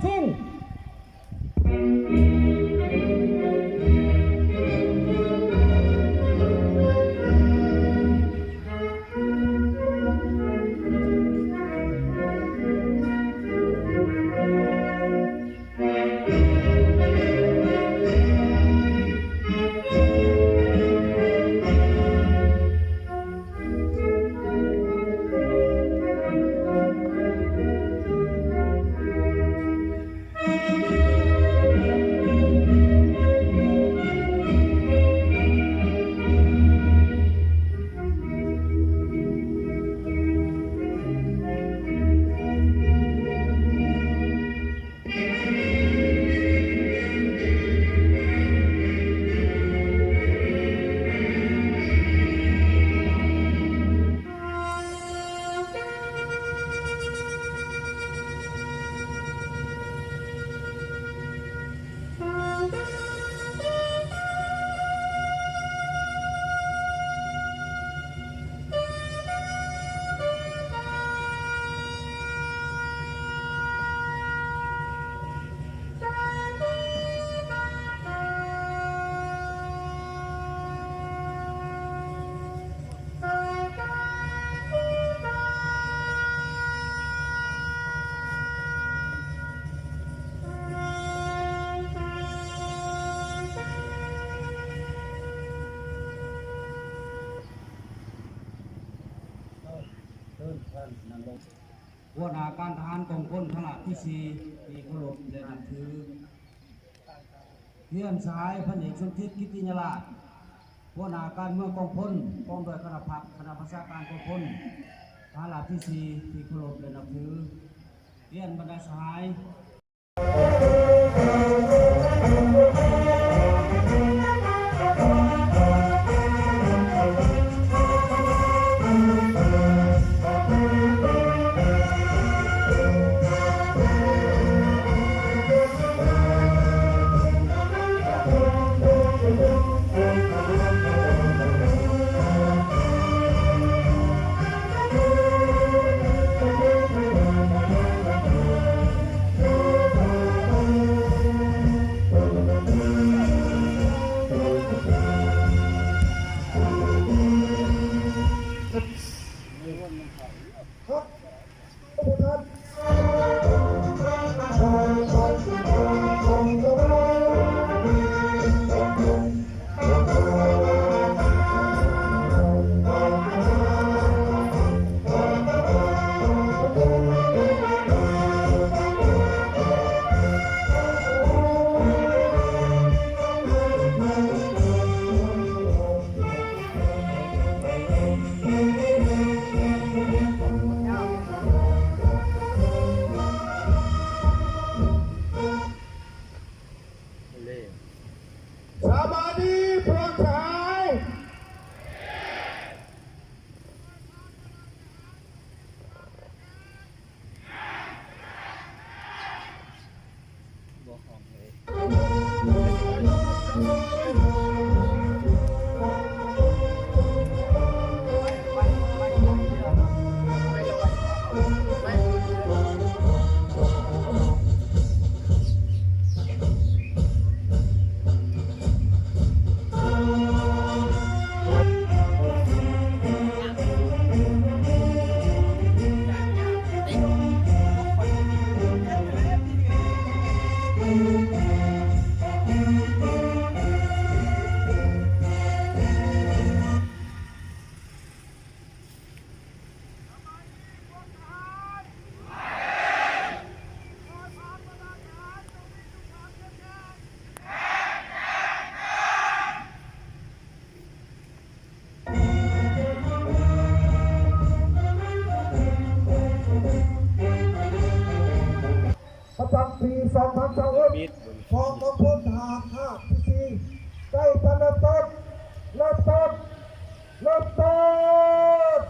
ชินหัวหน้าการทหารกองพลคณะที่4ที่เคารพและนับถือเพื่อนสายพันเอกสมคิดกิติยราชหัวหน้าการเมืองกองพลกองโดยคณะพักคณะประชาการกองพลทหารที่4ที่เคารพและนับถือเพื่อนบรรดาสหายสวัสดีเพื่อนชายประจำปี2021ของกองพลทหารภาคที่4ใกล้จะเริ่มต้นเริ่มต้นเริ่มต้น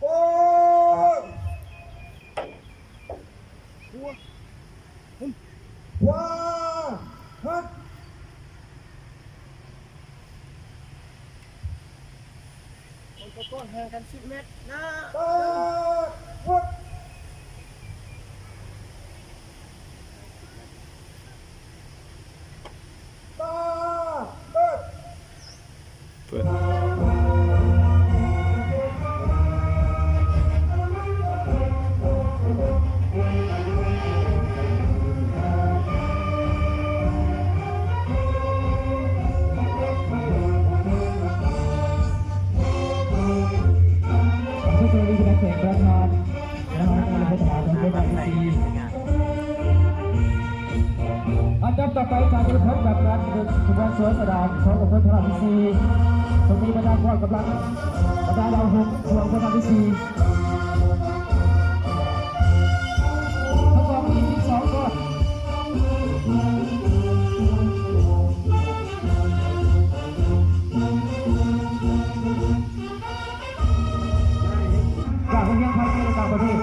โอ้ ตะโกนแห่งกัน10 เมตรนะ ตาวัดตาเปิด เปิด ผู้ช่วยวิทยาเขตประธานการบริหารของจังหวัดที่4อันดับต่อไปการที่พบกับการสุวรรณสวนสดามของอำเภอพระที่4ตรงนี้บรรดาพรกำลังบรรดาดาวหงส์ของพระที่4ทั้งสองมี12ก้อนจากโรงเรียนไทยในต่างประเทศ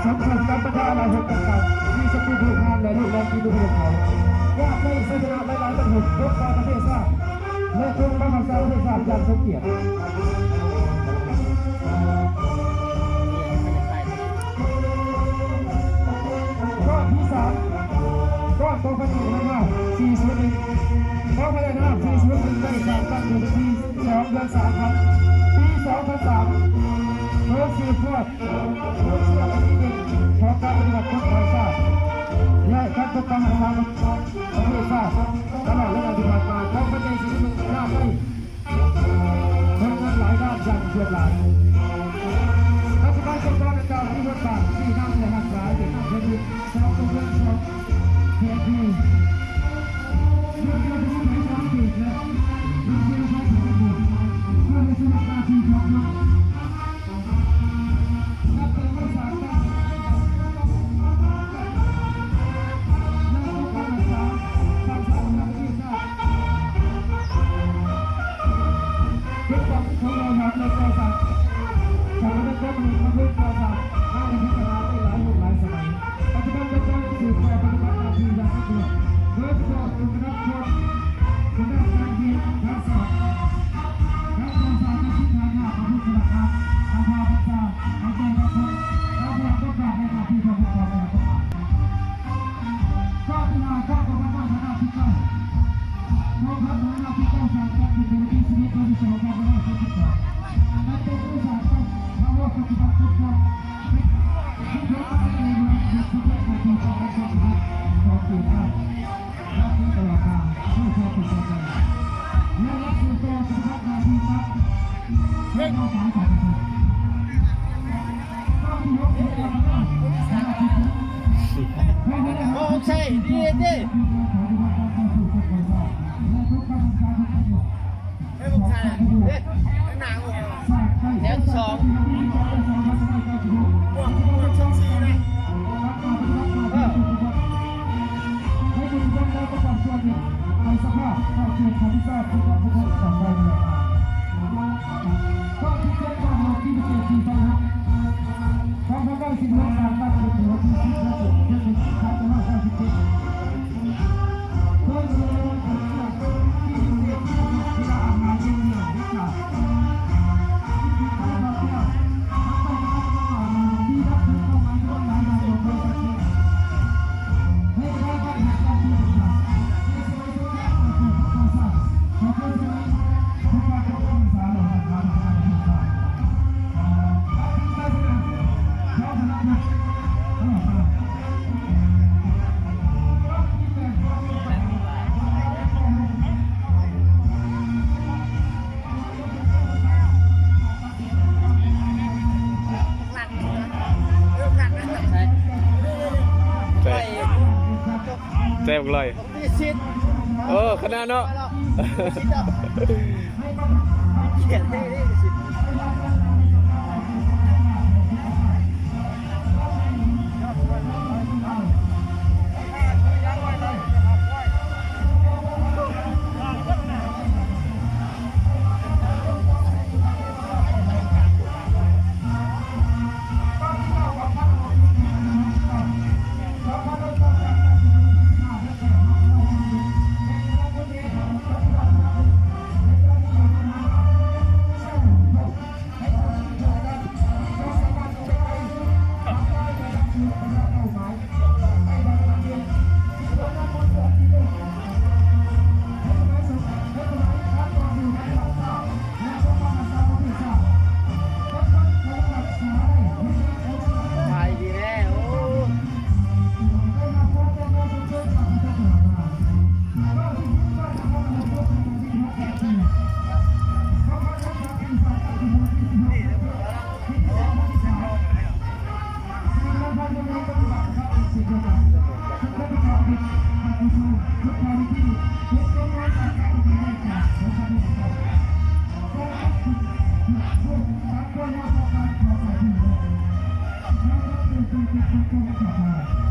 สมควรกับประธานเราหกต่างๆที่สกุลดูงานและลูกแรงที่ดูเรื่องเขาอยากให้ศาสนาหลายๆประเทศยกประเทศชาติและคงพระมหากษัตริย์ประเทศชาติอย่างสมเกียรติก้อนที่3ก้อนของพระเจ้านะครับ401ของพระเจ้านะครับ401ได้จากตั้งอยู่ที่2 เดือน 3 ครับปี2003โดยสืบทอดโดยเชื่อมที่ดินของการปฏิบัติกฎหมายชาติและการปกครองทางประเทศชาติตลอดระยะที่ผ่านมาของประเทศที่มีหน้าที่ทำงานหลายด้านอย่างเฉียบหลายรัฐบาลจะต้องดำเนินการที่บทบาทที่นำในรักษาเด็กเด็กสองตัวเล็กสองเพียงที่เรื่องการที่ไม่สามารถและเรื่องที่ไม่สามารถเพื่อในสมัครการที่ของเรานับเป็นภาษาไทยของเราครับในประวัติศาสตร์ชาวบ้านก็มีมาพูดประวัติศาสตร์ได้ในพิจารณาได้หลายยุคหลายสมัยปัจจุบันเป็นการสืบต่อปฏิบัติหน้าที่อย่างไม่เบื่อโดยเฉพาะองค์คณะชนคณะการเรียนการสอบการสอบการศึกษาหน้าของผู้สมัครครับอาภาพจ้าอาจารย์รับผลเราพยายามต้องการในหน้าที่ของพวกเราเป็นประมาณข้อที่5ข้อของพระเจ้าคณะที่9น้องครับน้องเราที่9สามการเป็นผู้ที่ชีวิตตัวที่2ของพระเจ้าที่12ในเป็นผู้สามต้องพระว่าปฏิบัติทุกอย่างทุกอย่างในเมืองทุกอย่างในที่ของพระเจ้าของปีหน้าและที่ตลอดกาลผู้ชมติดตามและรับสู่ตัวสุภาพนาทีครับและน้องสาวสาวก็ที่6ที่7นะครับโอเคดีดิให้ผมถ่ายเด้ข้างหน้าผมแถว2บวกช่อง4นะให้ดูด้านในประกอบตัวเนี่ยในสภาพเข้าเกณฑ์ของที่ทราบทุกคนทุกคนของเราเนี่ยข้อที่7ข้อที่7ที่ฟังครับของพระเจ้าสิ่งที่การตั้งเป็นตัวที่10และ7ที่เป็นข้าพเจ้า97โดยเฉพาะที่17ที่เราอ่านมาเป็นเนี่ยที่ขาดที่รับถึงเข้ามาด้วยหลายอย่างโดยสักทีให้ได้ไปหาการที่ดีครับในสมัยตัวแรกของผู้ก่อสร้างของผู้สร้างทุกการปกครองสารหลักฐานทางการศึกษาได้ที่ไหนชอบนะครับนะแซ่บเลยขนาดเนาะ เขียนให้สิ Thank you.